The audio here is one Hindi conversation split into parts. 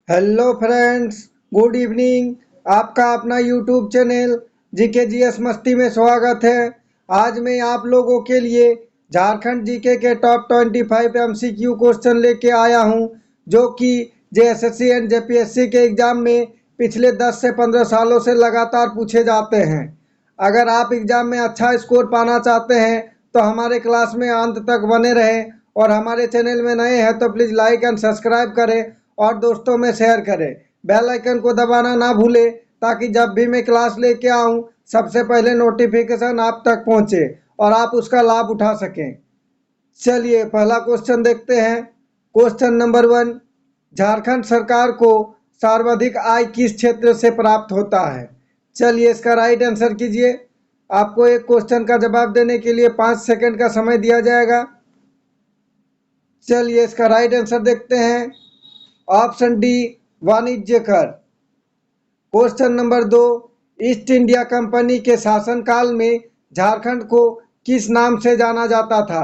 Hello friends, good evening. आपका अपना यूट्यूब चैनल जीके जीएस मस्ती में स्वागत है। आज मैं आप लोगों के लिए झारखंड जीके के टॉप 25 एमसीक्यू क्वेश्चन लेके आया हूं, जो कि जेएसएससी एंड जेपीएससी के एग्ज़ाम में पिछले 10 से 15 सालों से लगातार पूछे जाते हैं। अगर आप एग्ज़ाम में अच्छा स्कोर पाना चाहते हैं तो हमारे क्लास में अंत तक बने रहें, और हमारे चैनल में नए हैं तो प्लीज़ लाइक एंड सब्सक्राइब करें और दोस्तों में शेयर करें। बेल आइकन को दबाना ना भूलें, ताकि जब भी मैं क्लास लेके आऊँ सबसे पहले नोटिफिकेशन आप तक पहुँचे और आप उसका लाभ उठा सकें। चलिए पहला क्वेश्चन देखते हैं। क्वेश्चन नंबर 1, झारखंड सरकार को सर्वाधिक आय किस क्षेत्र से प्राप्त होता है? चलिए इसका राइट आंसर कीजिए। आपको एक क्वेश्चन का जवाब देने के लिए 5 सेकंड का समय दिया जाएगा। चलिए इसका राइट आंसर देखते हैं। ऑप्शन डी, वाणिज्य कर। Question number 2, east India company के शासनकाल में झारखंड को किस नाम से जाना जाता था?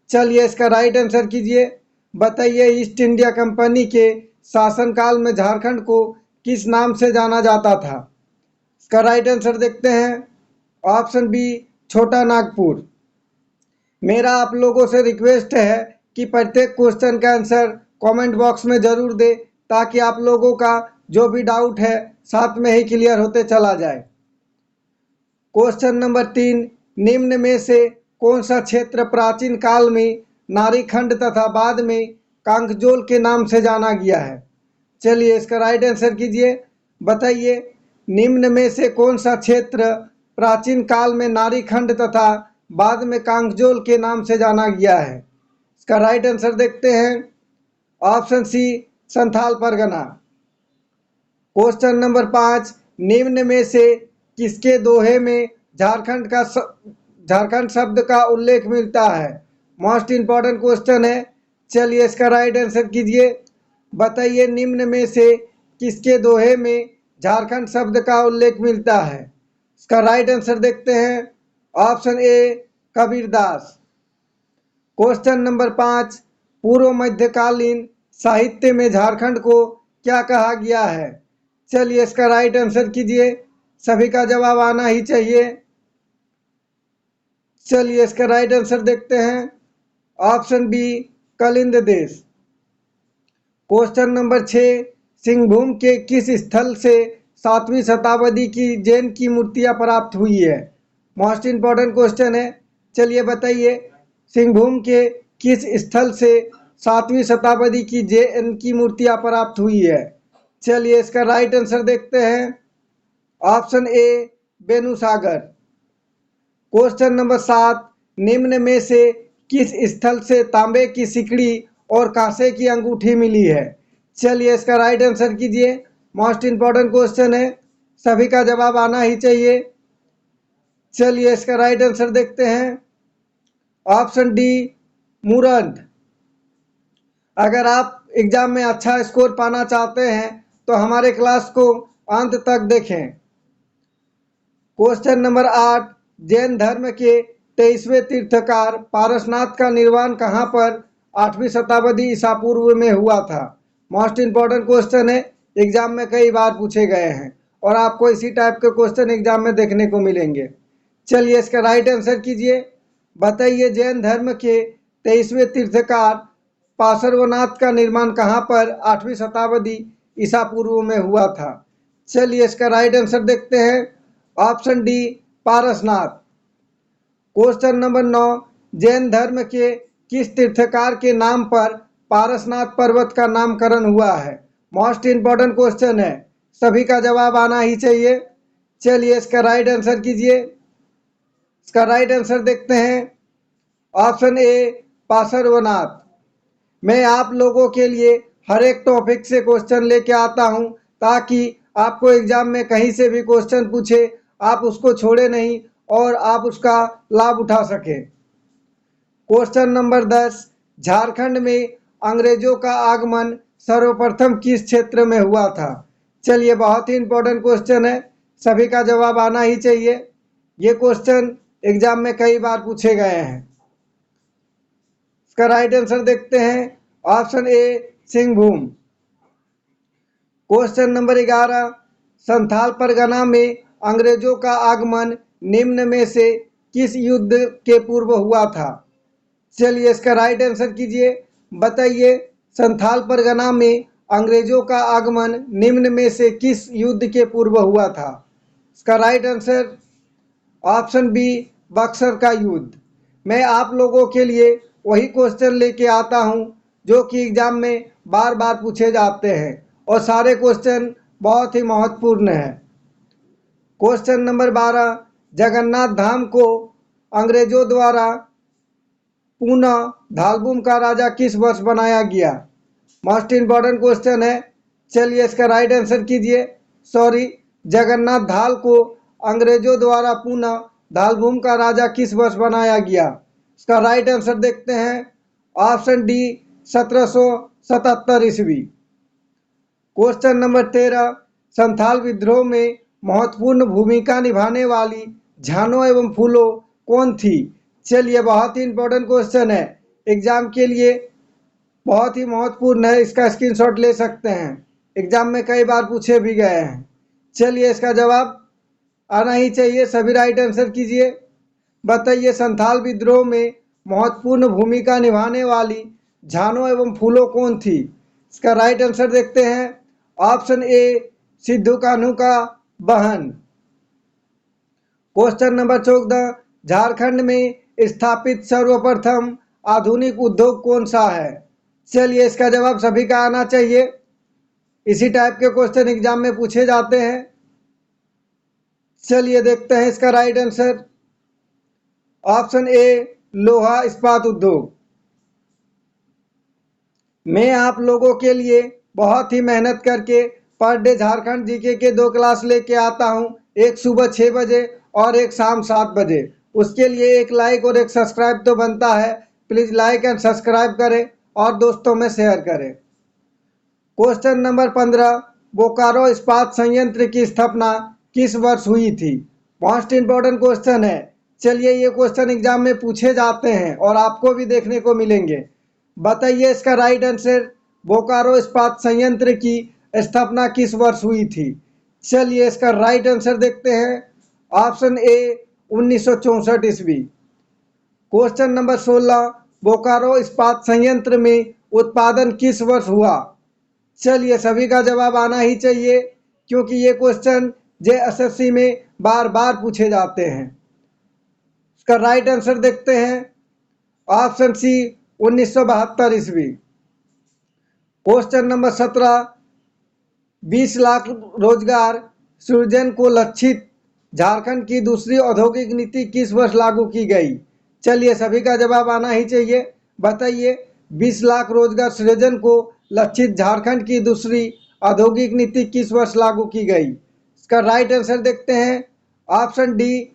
चलिए इसका राइट आंसर कीजिए। बताइए ईस्ट इंडिया कंपनी के शासनकाल में झारखंड को किस नाम से जाना जाता था? इसका राइट आंसर देखते हैं। ऑप्शन बी, छोटा नागपुर। मेरा आप लोगों से रिक्वेस्ट है कि प्रत्येक क्वेश्चन का आंसर कमेंट बॉक्स में ज़रूर दे, ताकि आप लोगों का जो भी डाउट है साथ में ही क्लियर होते चला जाए। क्वेश्चन नंबर 3, निम्न में से कौन सा क्षेत्र प्राचीन काल में नारीखंड तथा बाद में कांकजोल के नाम से जाना गया है? चलिए इसका राइट आंसर कीजिए। बताइए निम्न में से कौन सा क्षेत्र प्राचीन काल में नारीखंड तथा बाद में कांकजोल के नाम से जाना गया है? इसका राइट आंसर देखते हैं। Option C, Santhal Pargana. Question number 5, निम्न में से किसके दोहे में झारखंड शब्द का उल्लेख मिलता है? मोस्ट इंपॉर्टेंट क्वेश्चन है। चलिए इसका राइट आंसर कीजिए। बताइए निम्न में से किसके दोहे में झारखंड शब्द का उल्लेख मिलता है? इसका राइट आंसर देखते हैं। ऑप्शन ए, कबीरदास। क्वेश्चन नंबर 5, पूर्व मध्यकालीन साहित्य में झारखंड को क्या कहा गया है? चलिए इसका राइट आंसर कीजिए। सभी का जवाब आना ही चाहिए। चलिए इसका राइट आंसर देखते हैं। ऑप्शन बी, कलिंद देश। क्वेश्चन नंबर 6, सिंहभूम के किस स्थल से 7वीं शताब्दी की जैन की मूर्तियां प्राप्त हुई है? मोस्ट इंपॉर्टेंट क्वेश्चन है। चलिए बताइए सिंहभूम के किस स्थल से 7वीं शताब्दी की जैन की मूर्तियां प्राप्त हुई है? चलिए इसका राइट आंसर देखते हैं। Option A, Benusagar. Question number 7, निम्न में से किस स्थल से तांबे की सिकड़ी और कांसे की अंगूठी मिली है? चलिए इसका राइट आंसर कीजिए। मोस्ट इंपॉर्टेंट क्वेश्चन है, सभी का जवाब आना ही चाहिए। चलिए इसका राइट आंसर देखते हैं। Option D, Murand. अगर आप एग्जाम में अच्छा स्कोर पाना चाहते हैं तो हमारे क्लास को अंत तक देखें। क्वेश्चन नंबर 8, जैन धर्म के 23वें तीर्थकार पारसनाथ का निर्वाण कहाँ पर 8वीं शताब्दी ईसा पूर्व में हुआ था? मोस्ट इंपॉर्टेंट क्वेश्चन है, एग्जाम में कई बार पूछे गए हैं और आपको इसी टाइप के क्वेश्चन एग्जाम में देखने को मिलेंगे। चलिए इसका राइट आंसर कीजिए। बताइए जैन धर्म के 23वें तीर्थकार पार्श्वनाथ का निर्माण कहाँ पर 8वीं शताब्दी ईसा पूर्व में हुआ था? चलिए इसका राइट आंसर देखते हैं। Option D, Parasnath. Question number 9, Jain धर्म के किस तीर्थकार के नाम पर पारसनाथ पर्वत का नामकरण हुआ है? मोस्ट इंपॉर्टेंट क्वेश्चन है, सभी का जवाब आना ही चाहिए। चलिए इसका राइट आंसर कीजिए। इसका राइट आंसर देखते हैं। ऑप्शन ए, पार्श्वनाथ। मैं आप लोगों के लिए हर एक टॉपिक से क्वेश्चन लेके आता हूं, ताकि आपको एग्जाम में कहीं से भी क्वेश्चन पूछे आप उसको छोड़े नहीं और आप उसका लाभ उठा सकें। क्वेश्चन नंबर 10, झारखंड में अंग्रेजों का आगमन सर्वप्रथम किस क्षेत्र में हुआ था? चलिए बहुत ही इंपॉर्टेंट क्वेश्चन है, सभी का जवाब आना ही चाहिए। ये क्वेश्चन एग्जाम में कई बार पूछे गए हैं। इसका राइट आंसर देखते हैं। ऑप्शन ए, सिंहभूम। क्वेश्चन नंबर 11, संथाल परगना में अंग्रेजों का आगमन निम्न में से किस युद्ध के पूर्व हुआ था? चलिए इसका राइट आंसर कीजिए। बताइए, संथाल परगना में अंग्रेजों का आगमन निम्न में से किस युद्ध के पूर्व हुआ था? इसका right answer option B, Buxar का युद्ध। मैं आप लोगों के लिए वही क्वेश्चन लेके आता हूं जो कि एग्जाम में बार बार पूछे जाते हैं और सारे क्वेश्चन बहुत ही महत्वपूर्ण हैं। क्वेश्चन नंबर 12, जगन्नाथ धाम को अंग्रेजों द्वारा पुनः धालबूम का राजा किस वर्ष बनाया गया? मोस्ट इंपॉर्टेंट क्वेश्चन है। चलिए इसका राइट आंसर कीजिए। सॉरी, जगन्नाथ धाल को अंग्रेजों द्वारा पुनः धालबूम का राजा किस वर्ष बनाया गया? इसका राइट आंसर देखते हैं। ऑप्शन डी, 1777 ईस्वी। क्वेश्चन नंबर 13, संथाल विद्रोह में महत्वपूर्ण भूमिका निभाने वाली झानो एवं फूलो कौन थी? चलिए बहुत ही इंपॉर्टेंट क्वेश्चन है, एग्जाम के लिए बहुत ही महत्वपूर्ण है, इसका स्क्रीनशॉट ले सकते हैं, एग्जाम में कई बार पूछे भी गए हैं। चलिए इसका जवाब आना ही चाहिए, सभी राइट आंसर कीजिए। बताइए, संथाल विद्रोह में महत्वपूर्ण भूमिका निभाने वाली झानो एवं फूलो कौन थी? इसका राइट आंसर देखते हैं। ऑप्शन ए, सिद्धू कान्हू का बहन। क्वेश्चन नंबर 14, झारखंड में स्थापित सर्वप्रथम आधुनिक उद्योग कौन सा है? चलिए इसका जवाब सभी का आना चाहिए, इसी टाइप के क्वेश्चन एग्जाम में पूछे जाते हैं। चलिए देखते हैं इसका राइट आंसर। ऑप्शन ए, लोहा इस्पात उद्योग। मैं आप लोगों के लिए बहुत ही मेहनत करके पर डे झारखंड जीके के 2 क्लास लेके आता हूं, एक सुबह 6 बजे और एक शाम 7 बजे। उसके लिए एक लाइक और एक सब्सक्राइब तो बनता है, प्लीज़ लाइक एंड सब्सक्राइब करें और दोस्तों में शेयर करें। क्वेश्चन नंबर 15, बोकारो इस्पात संयंत्र की स्थापना किस वर्ष हुई थी? मोस्ट इंपॉर्टेंट क्वेश्चन है। चलिए ये क्वेश्चन एग्जाम में पूछे जाते हैं और आपको भी देखने को मिलेंगे। बताइए इसका राइट आंसर, बोकारो इस्पात संयंत्र की स्थापना किस वर्ष हुई थी? चलिए इसका राइट आंसर देखते हैं। ऑप्शन ए, 1964 ईस्वी। क्वेश्चन नंबर 16, बोकारो इस्पात संयंत्र में उत्पादन किस वर्ष हुआ? चलिए सभी का जवाब आना ही चाहिए क्योंकि ये क्वेश्चन जेएसएससी में बार बार पूछे जाते हैं। इसका राइट आंसर देखते हैं। ऑप्शन सी, 1972 ईस्वी। क्वेश्चन नंबर 17, 20 लाख रोजगार सृजन को लक्षित झारखंड की दूसरी औद्योगिक नीति किस वर्ष लागू की गई? चलिए सभी का जवाब आना ही चाहिए। बताइए, 20 लाख रोजगार सृजन को लक्षित झारखंड की दूसरी औद्योगिक नीति किस वर्ष लागू की गई? इसका राइट आंसर देखते हैं। Option D,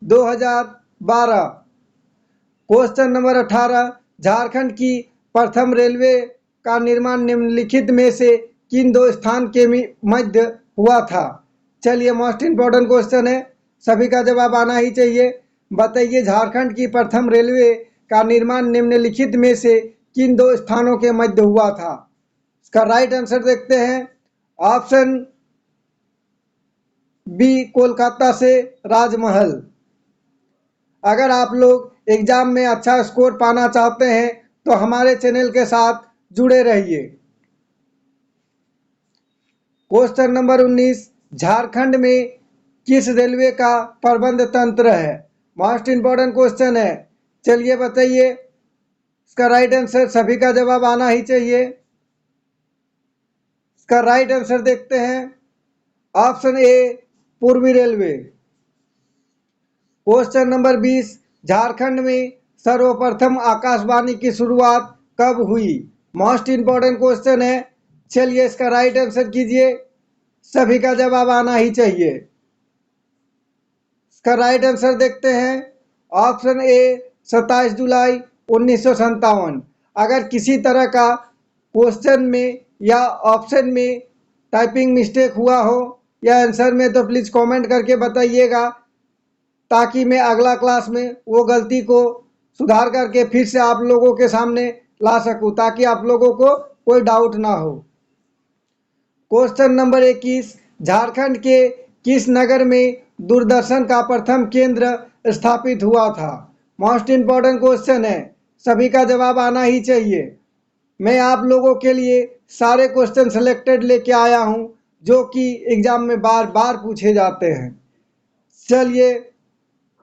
2012। Question number 18, Jharkhand की प्रथम रेलवे का निर्माण निम्नलिखित में से किन 2 स्थान के मध्य हुआ था? चलिए मोस्ट इंपॉर्टेंट क्वेश्चन है, सभी का जवाब आना ही चाहिए। बताइए, झारखंड की प्रथम रेलवे का निर्माण निम्नलिखित में से किन 2 स्थानों के मध्य हुआ था? इसका राइट आंसर देखते हैं। ऑप्शन बी, कोलकाता से राजमहल। अगर आप लोग एग्जाम में अच्छा स्कोर पाना चाहते हैं तो हमारे चैनल के साथ जुड़े रहिए। क्वेश्चन नंबर 19, झारखंड में किस रेलवे का प्रबंध तंत्र है? मोस्ट इंपॉर्टेंट क्वेश्चन है। चलिए बताइए इसका राइट आंसर, सभी का जवाब आना ही चाहिए। इसका राइट आंसर देखते हैं। ऑप्शन ए, पूर्वी रेलवे। क्वेश्चन नंबर 20, झारखंड में सर्वप्रथम आकाशवाणी की शुरुआत कब हुई? मोस्ट इंपॉर्टेंट क्वेश्चन है। चलिए इसका राइट आंसर कीजिए, सभी का जवाब आना ही चाहिए। इसका राइट आंसर देखते हैं। ऑप्शन ए, 27 जुलाई 1957। अगर किसी तरह का क्वेश्चन में या ऑप्शन में टाइपिंग मिस्टेक हुआ हो या आंसर में तो प्लीज़ कमेंट करके बताइएगा ताकि मैं अगला क्लास में वो गलती को सुधार करके फिर से आप लोगों के सामने ला सकूं, ताकि आप लोगों को कोई डाउट ना हो। क्वेश्चन नंबर 21, झारखंड के किस नगर में दूरदर्शन का प्रथम केंद्र स्थापित हुआ था? मोस्ट इम्पॉर्टेंट क्वेश्चन है, सभी का जवाब आना ही चाहिए। मैं आप लोगों के लिए सारे क्वेश्चन सिलेक्टेड लेके आया हूं जो कि एग्जाम में बार बार पूछे जाते हैं। चलिए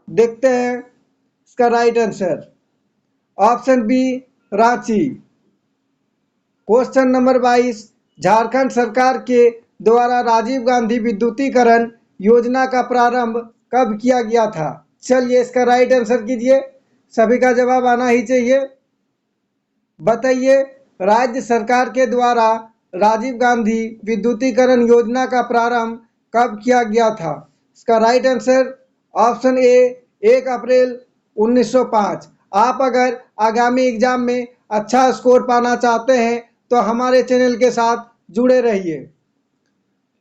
देखते हैं इसका right answer. Option B, Ranchi. Question number 22, Jharkhand सरकार के द्वारा राजीव गांधी विद्युतीकरण योजना का प्रारंभ कब किया गया था? चलिए इसका राइट आंसर कीजिए, सभी का जवाब आना ही चाहिए। बताइए, राज्य सरकार के द्वारा राजीव गांधी विद्युतीकरण योजना का प्रारंभ कब किया गया था? इसका राइट आंसर ऑप्शन ए, 1 अप्रैल 1905। आप अगर आगामी एग्जाम में अच्छा स्कोर पाना चाहते हैं तो हमारे चैनल के साथ जुड़े रहिए।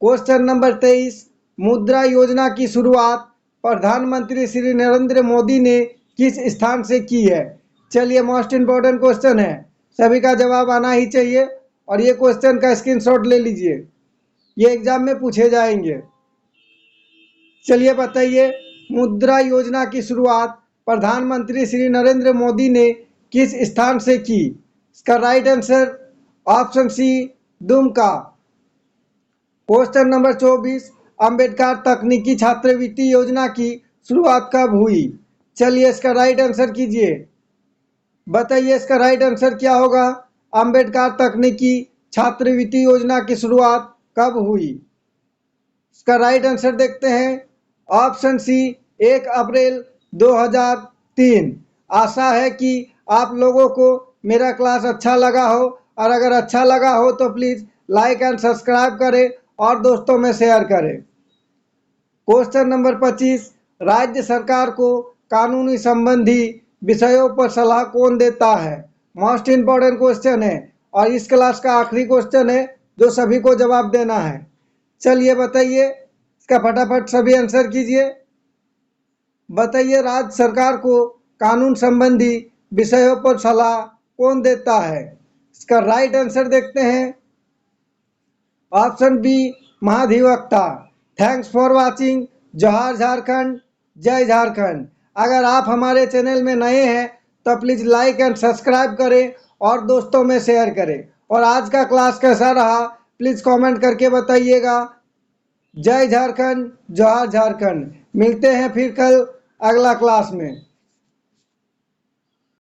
क्वेश्चन नंबर 23, मुद्रा योजना की शुरुआत प्रधानमंत्री श्री नरेंद्र मोदी ने किस स्थान से की है? चलिए मोस्ट इम्पोर्टेंट क्वेश्चन है, सभी का जवाब आना ही चाहिए और ये क्वेश्चन का स्क्रीनशॉट ले लीजिए, ये एग्जाम में पूछे जाएंगे। चलिए बताइए, मुद्रा योजना की शुरुआत प्रधानमंत्री श्री नरेंद्र मोदी ने किस स्थान से की? इसका right answer option C, Dumka. Question number 24, Ambedkar तकनीकी छात्रवृत्ति योजना की शुरुआत कब हुई? चलिए इसका राइट आंसर कीजिए। बताइए इसका राइट आंसर क्या होगा? अंबेडकर तकनीकी छात्रवृत्ति योजना की शुरुआत कब हुई? इसका राइट आंसर देखते हैं, ऑप्शन सी, 1 अप्रैल 2003। आशा है कि आप लोगों को मेरा क्लास अच्छा लगा हो, और अगर अच्छा लगा हो तो प्लीज़ लाइक एंड सब्सक्राइब करें और दोस्तों में शेयर करें। क्वेश्चन नंबर 25, राज्य सरकार को कानूनी संबंधी विषयों पर सलाह कौन देता है? मोस्ट इम्पोर्टेंट क्वेश्चन है और इस क्लास का आखिरी क्वेश्चन है जो सभी को जवाब देना है। चलिए बताइए, इसका फटाफट सभी आंसर कीजिए। बताइए, राज्य सरकार को कानून संबंधी विषयों पर सलाह कौन देता है? इसका राइट आंसर देखते हैं, ऑप्शन बी, महाधिवक्ता। Thanks for watching. जोहार झारखंड, जय झारखंड। अगर आप हमारे चैनल में नए हैं तो प्लीज़ लाइक एंड सब्सक्राइब करें और दोस्तों में शेयर करें। और आज का क्लास कैसा रहा प्लीज़ कमेंट करके बताइएगा। जय झारखंड, जोहार झारखंड। मिलते हैं फिर कल अगला क्लास में।